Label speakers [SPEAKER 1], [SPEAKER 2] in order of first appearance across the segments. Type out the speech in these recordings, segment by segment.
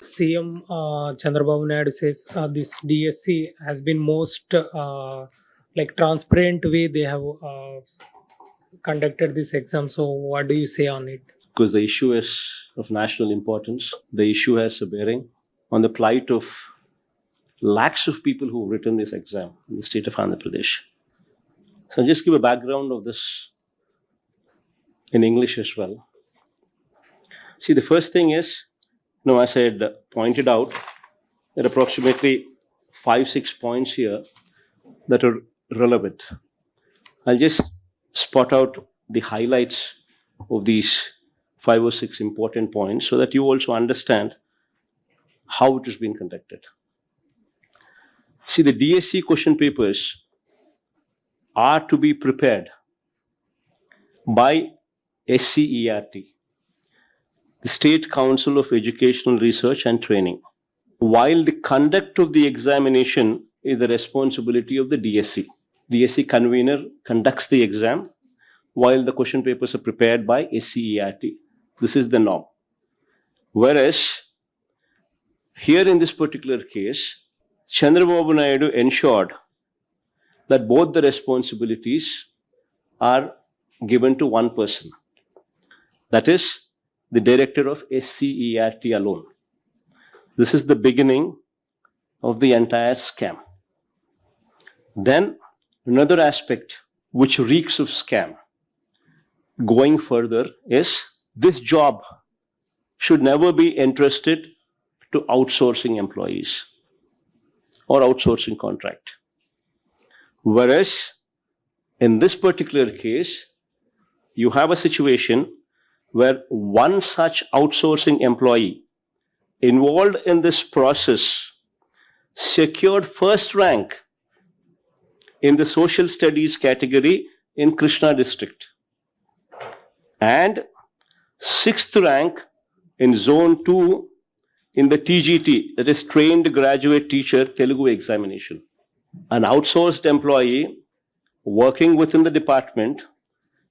[SPEAKER 1] CM Chandrababu Naidu says this DSC has been most like transparent way they have conducted this exam. So what do you say on it?
[SPEAKER 2] Because the issue is of national importance. The issue has a bearing on the plight of lakhs of people who have written this exam in the state of Andhra Pradesh. So I'll just give a background of this in English as well. See, the first thing is, as I had pointed out, there are approximately 5-6 points here that are relevant. I'll just spot out the highlights of these 5 or 6 important points so that you also understand how it has been conducted. See, the DSC question papers are to be prepared by SCERT, the State Council of Educational Research and Training, while the conduct of the examination is the responsibility of the DSC. DSC convener conducts the exam while the question papers are prepared by SCERT. This is the norm. Whereas, here in this particular case, Chandrababu Naidu ensured that both the responsibilities are given to one person. That is, the director of SCERT alone. This is the beginning of the entire scam. Then, another aspect which reeks of scam going further is this job should never be entrusted to outsourcing employees or outsourcing contract. Whereas, in this particular case, you have a situation where one such outsourcing employee involved in this process secured first rank in the social studies category in Krishna district and 6th rank in zone 2 in the TGT, that is trained graduate teacher Telugu examination. An outsourced employee working within the department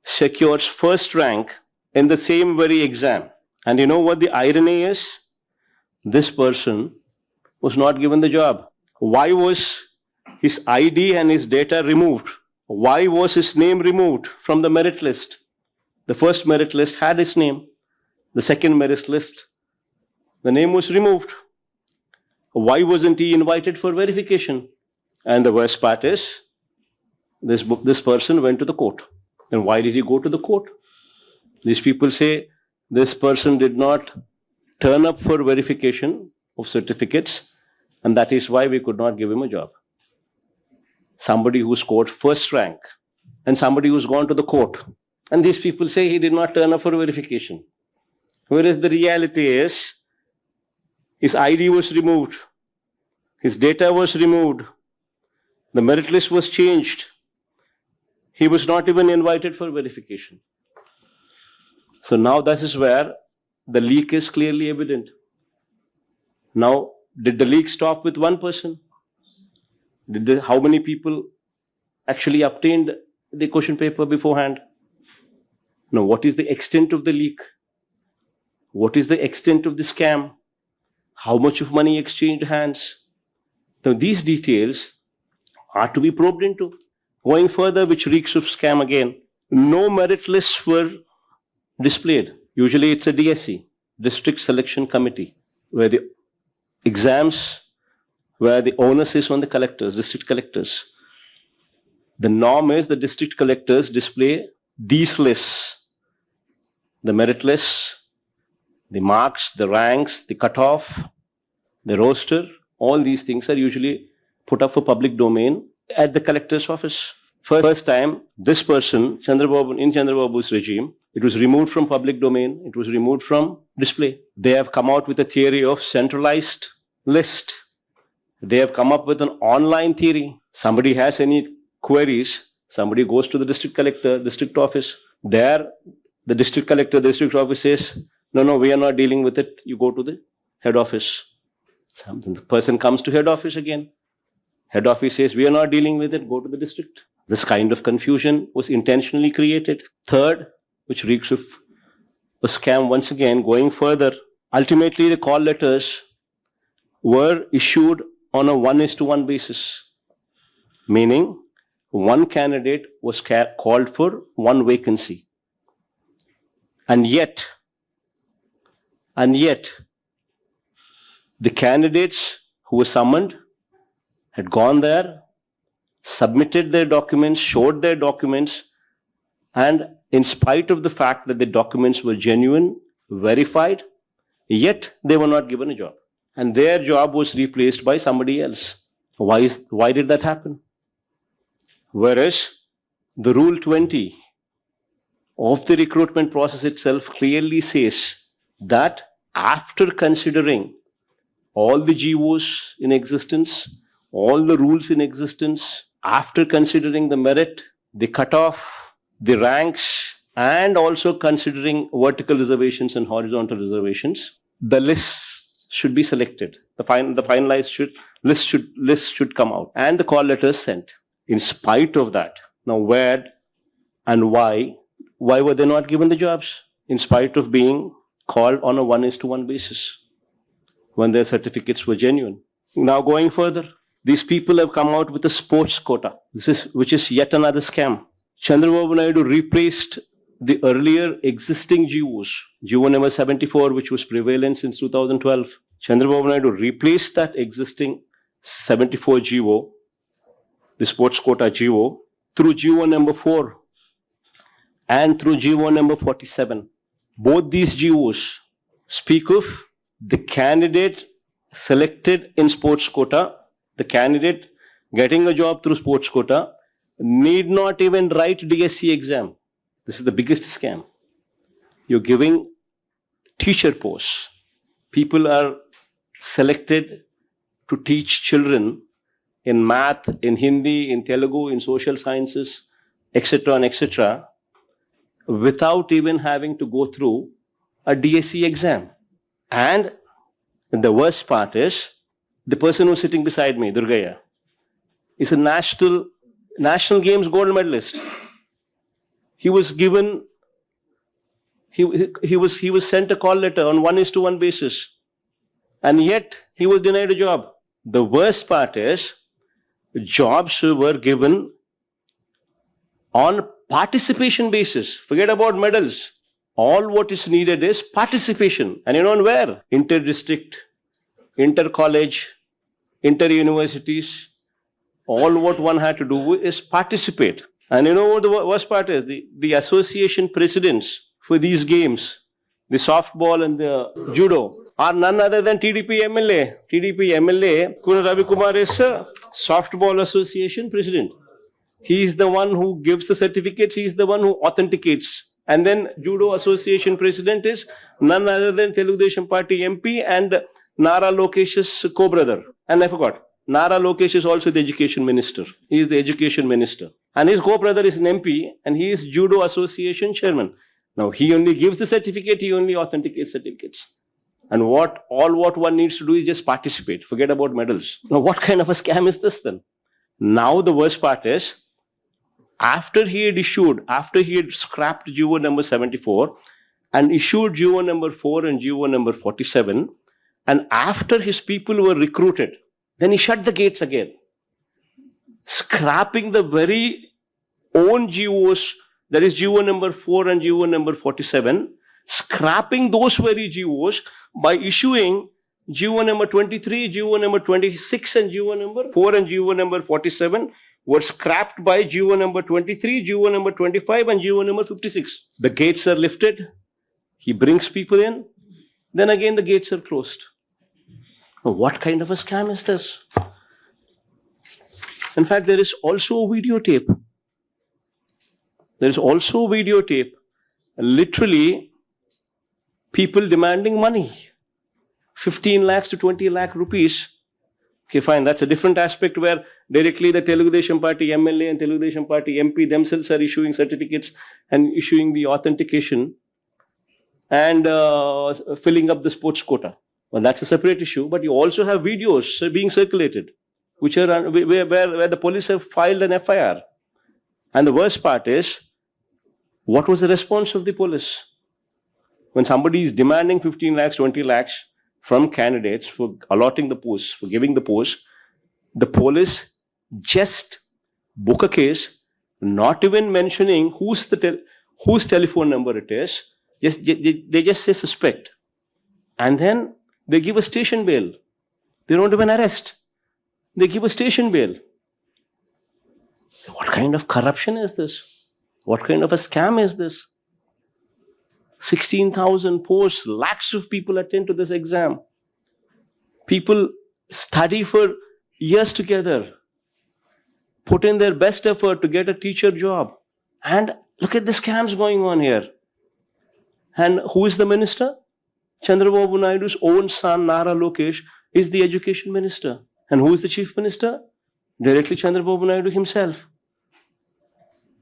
[SPEAKER 2] secures first rank in the same very exam. And you know what the irony is? This person was not given the job. Why was his ID and his data removed? Why was his name removed from the merit list? The first merit list had his name. The second merit list, the name was removed. Why wasn't he invited for verification? And the worst part is, this person went to the court. And why did he go to the court? These people say this person did not turn up for verification of certificates, and that is why we could not give him a job. Somebody who scored first rank and somebody who's gone to the court. And these people say he did not turn up for verification. Whereas the reality is, his ID was removed, his data was removed, the merit list was changed. He was not even invited for verification. So now this is where the leak is clearly evident. Now, did the leak stop with one person? How many people actually obtained the question paper beforehand? Now, what is the extent of the leak? What is the extent of the scam? How much of money exchanged hands? Now, these details are to be probed into. Going further, which reeks of scam again, no merit lists were displayed. Usually it's a DSC, District Selection Committee, where the exams, where the onus is on the collectors, district collectors. The norm is the district collectors display these lists, the merit lists, the marks, the ranks, the cutoff, the roster. All these things are usually put up for public domain at the collector's office. First time, this person, in Chandrababu's regime, it was removed from public domain, it was removed from display. They have come out with a theory of centralized list. They have come up with an online theory. Somebody has any queries, somebody goes to the district collector, district office. There, the district collector, the district office says, no, we are not dealing with it. You go to the head office. The person comes to head office again. Head office says, we are not dealing with it. Go to the district. This kind of confusion was intentionally created. Third, which reeks of a scam once again. Going further, ultimately the call letters were issued on a 1:1 basis, meaning one candidate was called for one vacancy. And yet, the candidates who were summoned had gone there, submitted their documents, showed their documents, and in spite of the fact that the documents were genuine, verified, yet they were not given a job. And their job was replaced by somebody else. Why did that happen? Whereas the Rule 20 of the recruitment process itself clearly says that after considering all the GOs in existence, all the rules in existence, after considering the merit, the cutoff, the ranks, and also considering vertical reservations and horizontal reservations, the lists should be selected. The finalized list should come out, and the call letters sent. In spite of that, now where and why were they not given the jobs? In spite of being called on a 1:1 basis, when their certificates were genuine. Now going further, these people have come out with a sports quota, which is yet another scam. Chandrababu Naidu replaced the earlier existing GOs, GO number 74, which was prevalent since 2012. Chandrababu Naidu replaced that existing 74 GO, the sports quota GO, through GO number 4 and through GO number 47. Both these GOs speak of the candidate selected in sports quota, the candidate getting a job through sports quota, need not even write DSC exam. This is the biggest scam. You're giving teacher posts. People are selected to teach children in math, in Hindi, in Telugu, in social sciences, etc. and etc., without even having to go through a DSC exam. And the worst part is, the person who's sitting beside me, Durgaya, is a national games gold medalist. He was given, he was sent a call letter on 1:1 basis, and yet he was denied a job. The worst part is, jobs were given on participation basis. Forget about medals. All what is needed is participation. And you know where? Inter-district, inter-college, inter-universities. All what one had to do is participate. And you know what the worst part is? The association presidents for these games, the softball and the judo, are none other than TDP MLA. TDP MLA, Kuna Ravi Kumar, is a softball association president. He is the one who gives the certificates. He is the one who authenticates. And then judo association president is none other than Telugu Desam Party MP and Nara Lokesh's co-brother. And I forgot, Nara Lokesh is also the education minister. He is the education minister. And his co-brother is an MP and he is judo association chairman. Now he only gives the certificate, he only authenticates certificates. And what one needs to do is just participate. Forget about medals. Now what kind of a scam is this then? Now the worst part is, after he had scrapped GO number 74 and issued GO number 4 and GO number 47, and after his people were recruited, then he shut the gates again, scrapping the very own GOs, that is GO number 4 and GO number 47, scrapping those very GOs by issuing GO number 23, GO number 26 and GO number 4 and GO number 47 were scrapped by GO number 23, GO number 25 and GO number 56. The gates are lifted, he brings people in, then again the gates are closed. Now, what kind of a scam is this? In fact, there is also a videotape. Literally, people demanding money. 15 lakhs to 20 lakh rupees. Okay, fine. That's a different aspect where directly the Telugu Desam Party MLA and Telugu Desam Party MP themselves are issuing certificates and issuing the authentication and filling up the sports quota. Well, that's a separate issue. But you also have videos being circulated, which are where the police have filed an FIR. And the worst part is, What was the response of the police? When somebody is demanding 15 lakhs, 20 lakhs from candidates for allotting the posts, for giving the posts, the police just book a case, not even mentioning whose telephone number it is. They just say suspect. And then they give a station bail. They don't even arrest. They give a station bail. What kind of corruption is this? What kind of a scam is this? 16,000 posts, lakhs of people attend to this exam. People study for years together, put in their best effort to get a teacher job. And look at the scams going on here. And who is the minister? Chandrababu Naidu's own son, Nara Lokesh, is the education minister. And who is the chief minister? Directly Chandrababu Naidu himself.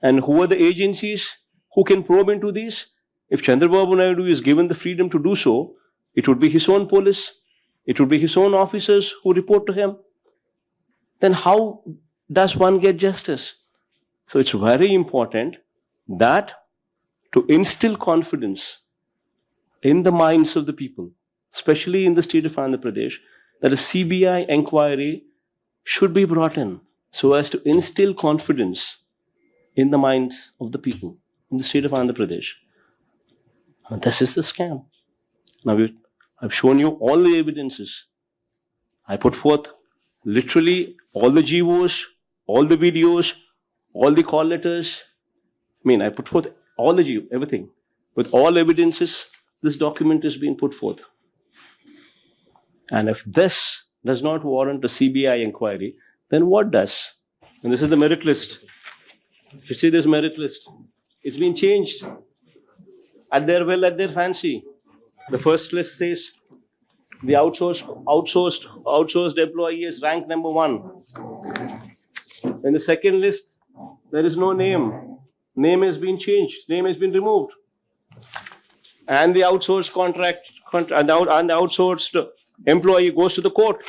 [SPEAKER 2] And who are the agencies who can probe into these? If Chandrababu Naidu is given the freedom to do so, it would be his own police, it would be his own officers who report to him. Then how does one get justice? So it's very important that to instill confidence in the minds of the people, especially in the state of Andhra Pradesh, that a CBI inquiry should be brought in so as to instill confidence in the minds of the people in the state of Andhra Pradesh. And this is the scam. Now, I've shown you all the evidences. I put forth literally all the GOs, all the videos, all the call letters. I put forth all the GO, everything. With all evidences, this document is being put forth. And if this does not warrant a CBI inquiry, then what does? And this is the merit list. You see this merit list? It's been changed. At their will, at their fancy. The first list says the outsourced employee is ranked number 1. In the second list, there is no name. Name has been changed. Name has been removed. And the outsourced the outsourced employee goes to the court